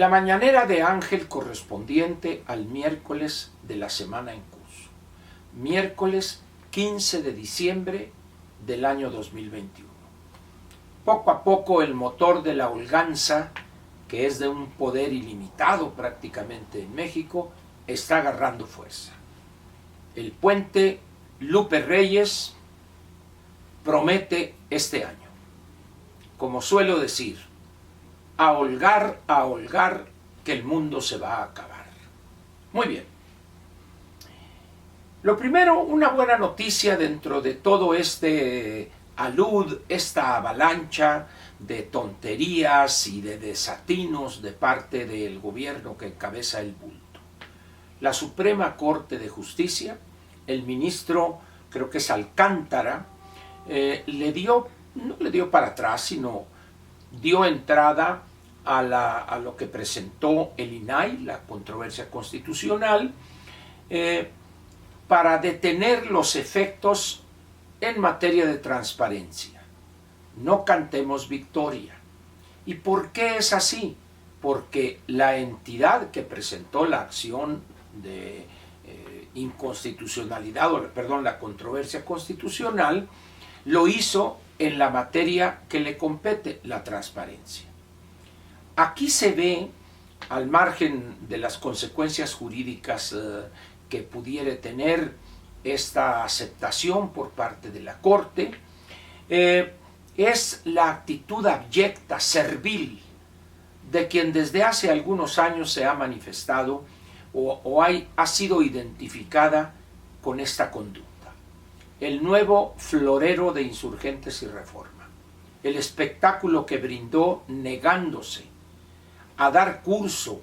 La mañanera de Ángel correspondiente al miércoles de la semana en curso. Miércoles 15 de diciembre del año 2021. Poco a poco el motor de la holganza, que es de un poder ilimitado prácticamente en México, está agarrando fuerza. El puente Lupe Reyes promete este año. Como suelo decir, a holgar, que el mundo se va a acabar. Muy bien. Lo primero, una buena noticia dentro de todo este alud, esta avalancha de tonterías y de desatinos de parte del gobierno que encabeza el bulto. La Suprema Corte de Justicia, el ministro, creo que es Alcántara, no le dio para atrás, sino dio entrada a lo que presentó el INAI, la controversia constitucional, para detener los efectos en materia de transparencia. No cantemos victoria. ¿Y por qué es así? Porque la entidad que presentó la acción de inconstitucionalidad, la controversia constitucional, lo hizo en la materia que le compete, la transparencia. Aquí se ve, al margen de las consecuencias jurídicas que pudiera tener esta aceptación por parte de la Corte, es la actitud abyecta, servil, de quien desde hace algunos años se ha manifestado ha sido identificada con esta conducta. El nuevo florero de Insurgentes y Reforma, el espectáculo que brindó negándose a dar curso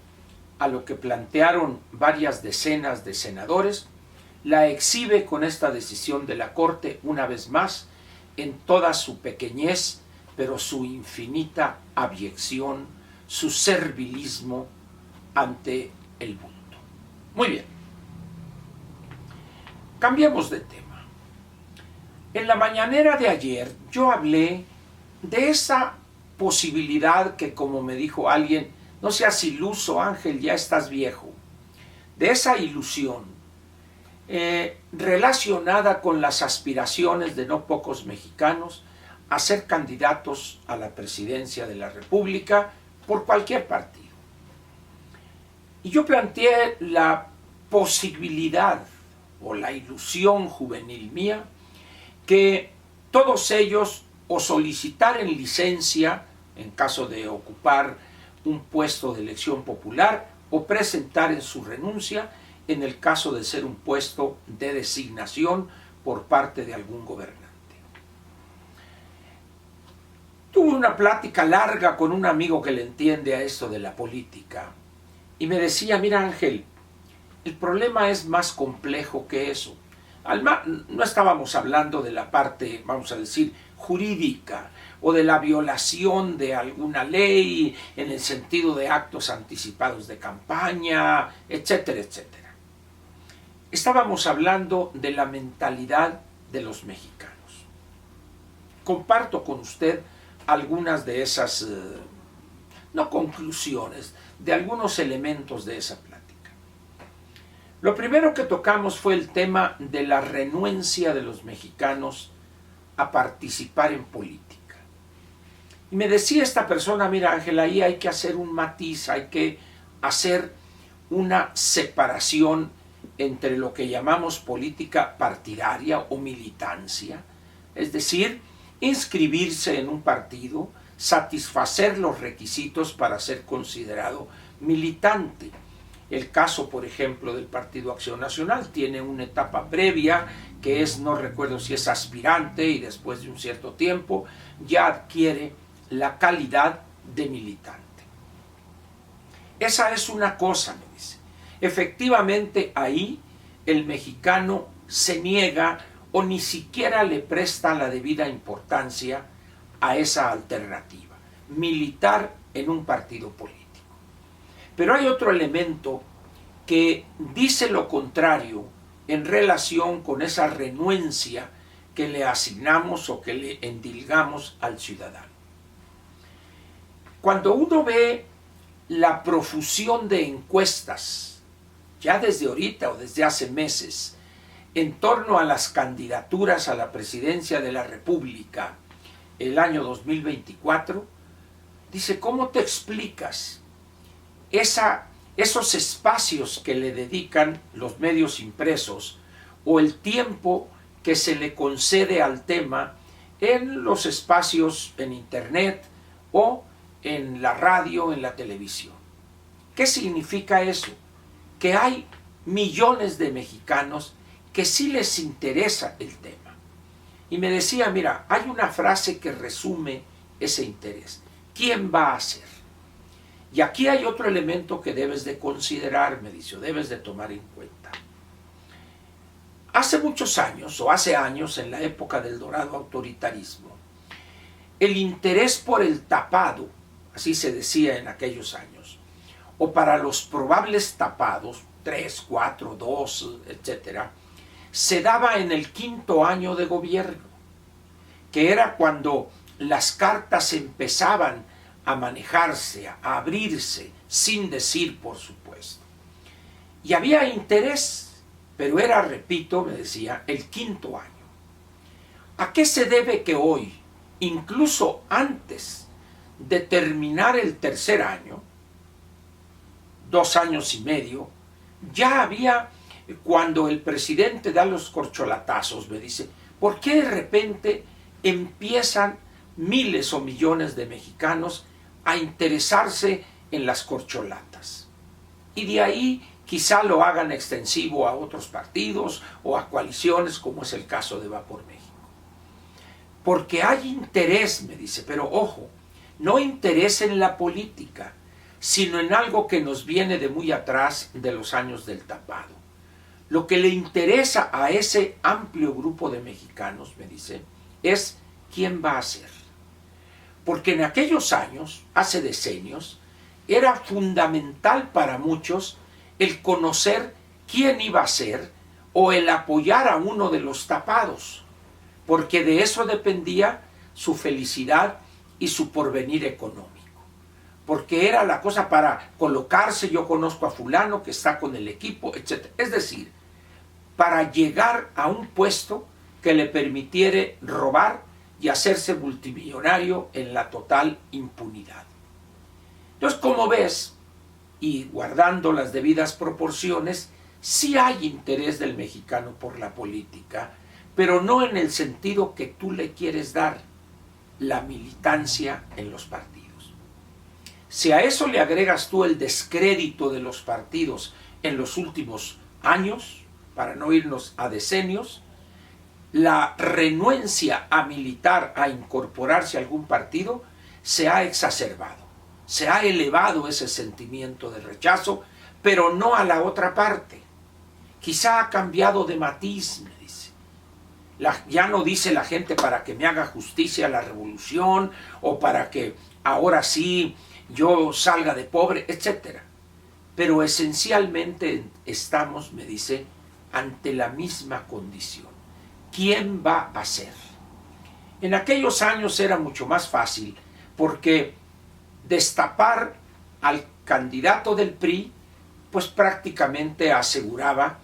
a lo que plantearon varias decenas de senadores, la exhibe con esta decisión de la Corte una vez más en toda su pequeñez, pero su infinita abyección, su servilismo ante el bulto. Muy bien. Cambiemos de tema. En la mañanera de ayer yo hablé de esa posibilidad que, como me dijo alguien, no seas iluso, Ángel, ya estás viejo. De esa ilusión relacionada con las aspiraciones de no pocos mexicanos a ser candidatos a la presidencia de la República por cualquier partido. Y yo planteé la posibilidad o la ilusión juvenil mía que todos ellos o solicitaren licencia en caso de ocupar un puesto de elección popular o presentar en su renuncia en el caso de ser un puesto de designación por parte de algún gobernante. Tuve una plática larga con un amigo que le entiende a esto de la política y me decía, mira Ángel, el problema es más complejo que eso. No estábamos hablando de la parte, vamos a decir, jurídica o de la violación de alguna ley en el sentido de actos anticipados de campaña, etcétera, etcétera. Estábamos hablando de la mentalidad de los mexicanos. Comparto con usted algunas de esas, no conclusiones, de algunos elementos de esa plática. Lo primero que tocamos fue el tema de la renuencia de los mexicanos a participar en política. Y me decía esta persona, mira Ángel, ahí hay que hacer un matiz, hay que hacer una separación entre lo que llamamos política partidaria o militancia, es decir, inscribirse en un partido, satisfacer los requisitos para ser considerado militante. El caso, por ejemplo, del Partido Acción Nacional tiene una etapa previa que es, no recuerdo si es aspirante y después de un cierto tiempo ya adquiere la calidad de militante. Esa es una cosa, me dice. Efectivamente, ahí el mexicano se niega o ni siquiera le presta la debida importancia a esa alternativa, militar en un partido político. Pero hay otro elemento que dice lo contrario en relación con esa renuencia que le asignamos o que le endilgamos al ciudadano. Cuando uno ve la profusión de encuestas, ya desde ahorita o desde hace meses, en torno a las candidaturas a la presidencia de la República el año 2024, dice, ¿cómo te explicas esos espacios que le dedican los medios impresos o el tiempo que se le concede al tema en los espacios en internet o en la radio, en la televisión? ¿Qué significa eso? Que hay millones de mexicanos que sí les interesa el tema. Y me decía, mira, hay una frase que resume ese interés. ¿Quién va a ser? Y aquí hay otro elemento que debes de considerar, me dice, o debes de tomar en cuenta. Hace muchos años, o hace años, en la época del dorado autoritarismo, el interés por el tapado, así se decía en aquellos años, o para los probables tapados, 3, 4, 2, etcétera, se daba en el 5º año de gobierno, que era cuando las cartas empezaban a manejarse, a abrirse, sin decir, por supuesto. Y había interés, pero era, repito, me decía, el 5º año. ¿A qué se debe que hoy, incluso antes de terminar el 3er año, 2 años y medio, ya había, cuando el presidente da los corcholatazos, me dice, ¿por qué de repente empiezan miles o millones de mexicanos a interesarse en las corcholatas? Y de ahí quizá lo hagan extensivo a otros partidos o a coaliciones, como es el caso de Va por México. Porque hay interés, me dice, pero ojo, no interés en la política, sino en algo que nos viene de muy atrás, de los años del tapado. Lo que le interesa a ese amplio grupo de mexicanos, me dice, es quién va a ser. Porque en aquellos años, hace decenios, era fundamental para muchos el conocer quién iba a ser o el apoyar a uno de los tapados, porque de eso dependía su felicidad y su porvenir económico. Porque era la cosa para colocarse, yo conozco a fulano que está con el equipo, etc. Es decir, para llegar a un puesto que le permitiera robar y hacerse multimillonario en la total impunidad. Entonces, como ves, y guardando las debidas proporciones, sí hay interés del mexicano por la política, pero no en el sentido que tú le quieres dar, la militancia en los partidos. Si a eso le agregas tú el descrédito de los partidos en los últimos años, para no irnos a decenios, la renuencia a militar, a incorporarse a algún partido, se ha exacerbado. Se ha elevado ese sentimiento de rechazo, pero no a la otra parte. Quizá ha cambiado de matiz, me dice. Ya no dice la gente para que me haga justicia la revolución, o para que ahora sí yo salga de pobre, etc. Pero esencialmente estamos, me dice, ante la misma condición. ¿Quién va a ser? En aquellos años era mucho más fácil, porque destapar al candidato del PRI, pues prácticamente aseguraba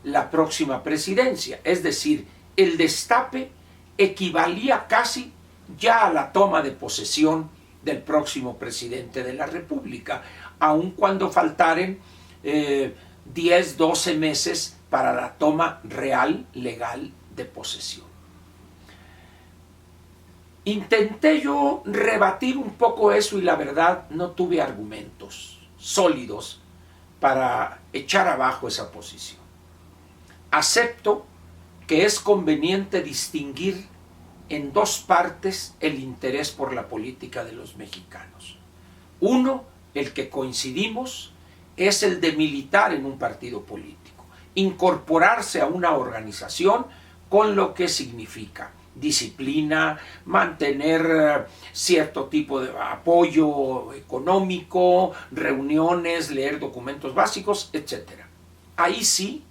la próxima presidencia. Es decir, el destape equivalía casi ya a la toma de posesión del próximo presidente de la República, aun cuando faltaren 10, 12 meses para la toma real, legal de posesión. Intenté yo rebatir un poco eso y la verdad no tuve argumentos sólidos para echar abajo esa posición. Acepto que es conveniente distinguir en dos partes el interés por la política de los mexicanos. Uno, el que coincidimos, es el de militar en un partido político, incorporarse a una organización con lo que significa disciplina, mantener cierto tipo de apoyo económico, reuniones, leer documentos básicos, etc. Ahí sí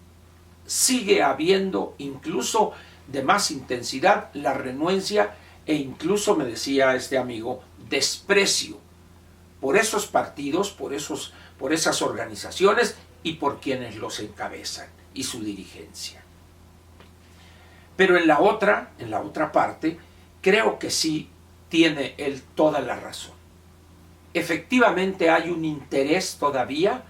sigue habiendo, incluso de más intensidad, la renuencia e incluso, me decía este amigo, desprecio por esos partidos, por esas organizaciones y por quienes los encabezan y su dirigencia. Pero en la otra parte, creo que sí tiene él toda la razón. Efectivamente hay un interés todavía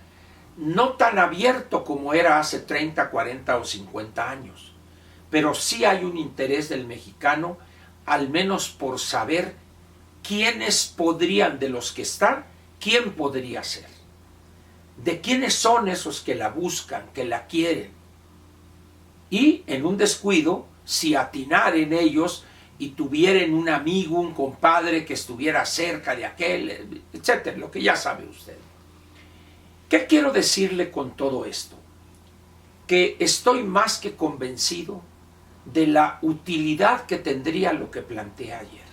no tan abierto como era hace 30, 40 o 50 años, pero sí hay un interés del mexicano, al menos por saber quiénes podrían, de los que están, quién podría ser, de quiénes son esos que la buscan, que la quieren, y en un descuido, si atinar en ellos y tuvieran un amigo, un compadre que estuviera cerca de aquel, etcétera, lo que ya sabe usted. ¿Qué quiero decirle con todo esto? Que estoy más que convencido de la utilidad que tendría lo que planteé ayer.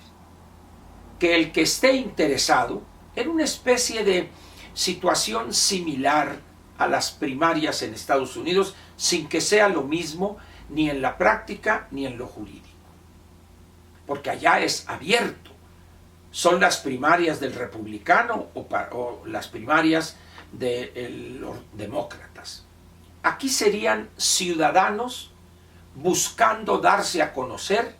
Que el que esté interesado en una especie de situación similar a las primarias en Estados Unidos, sin que sea lo mismo ni en la práctica ni en lo jurídico. Porque allá es abierto. Son las primarias del republicano o las primarias de los demócratas. Aquí serían ciudadanos buscando darse a conocer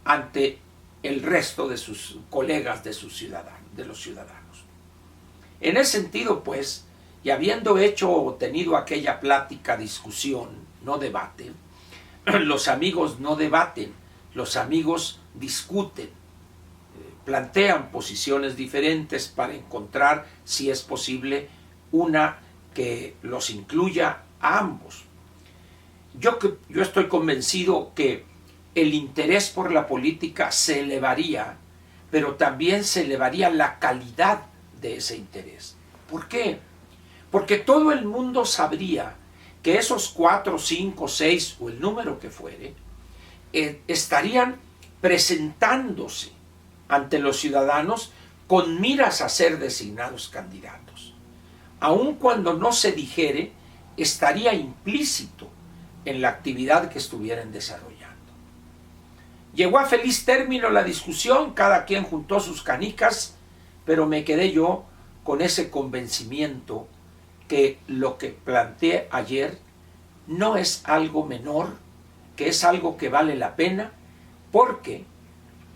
ante el resto de sus colegas, de los ciudadanos. En ese sentido, pues, y habiendo hecho o tenido aquella plática, discusión, no debate, los amigos no debaten, los amigos discuten, plantean posiciones diferentes para encontrar, si es posible, una que los incluya a ambos. Yo estoy convencido que el interés por la política se elevaría, pero también se elevaría la calidad de ese interés. ¿Por qué? Porque todo el mundo sabría que esos 4, 5, 6 o el número que fuere, estarían presentándose ante los ciudadanos con miras a ser designados candidatos. Aun cuando no se dijere, estaría implícito en la actividad que estuvieran desarrollando. Llegó a feliz término la discusión, cada quien juntó sus canicas, pero me quedé yo con ese convencimiento que lo que planteé ayer no es algo menor, que es algo que vale la pena, porque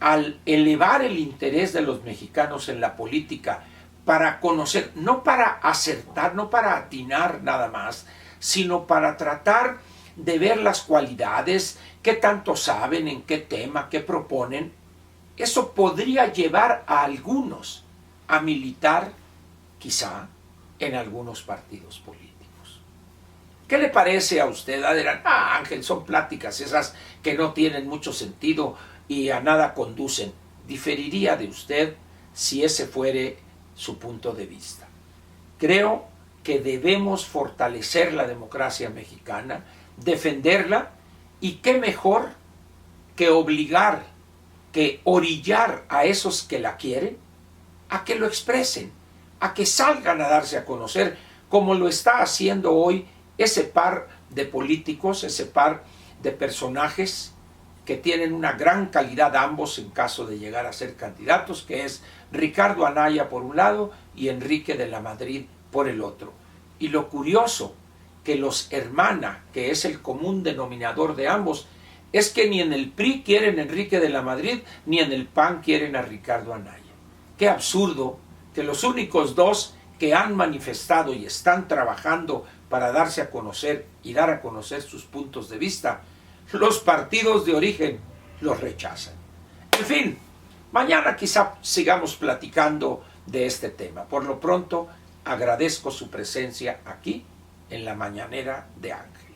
al elevar el interés de los mexicanos en la política para conocer, no para acertar, no para atinar nada más, sino para tratar de ver las cualidades, qué tanto saben, en qué tema, qué proponen, eso podría llevar a algunos a militar, quizá, en algunos partidos políticos. ¿Qué le parece a usted? Dirán, Ángel, son pláticas esas que no tienen mucho sentido y a nada conducen. Diferiría de usted si ese fuere su punto de vista. Creo que debemos fortalecer la democracia mexicana, defenderla, y qué mejor que obligar, que orillar a esos que la quieren a que lo expresen, a que salgan a darse a conocer, como lo está haciendo hoy ese par de políticos, ese par de personajes que tienen una gran calidad ambos en caso de llegar a ser candidatos, que es Ricardo Anaya por un lado y Enrique de la Madrid por el otro. Y lo curioso que los hermana, que es el común denominador de ambos, es que ni en el PRI quieren a Enrique de la Madrid, ni en el PAN quieren a Ricardo Anaya. Qué absurdo que los únicos dos que han manifestado y están trabajando para darse a conocer y dar a conocer sus puntos de vista, los partidos de origen los rechazan. En fin, mañana quizá sigamos platicando de este tema. Por lo pronto, agradezco su presencia aquí en la Mañanera de Ángel.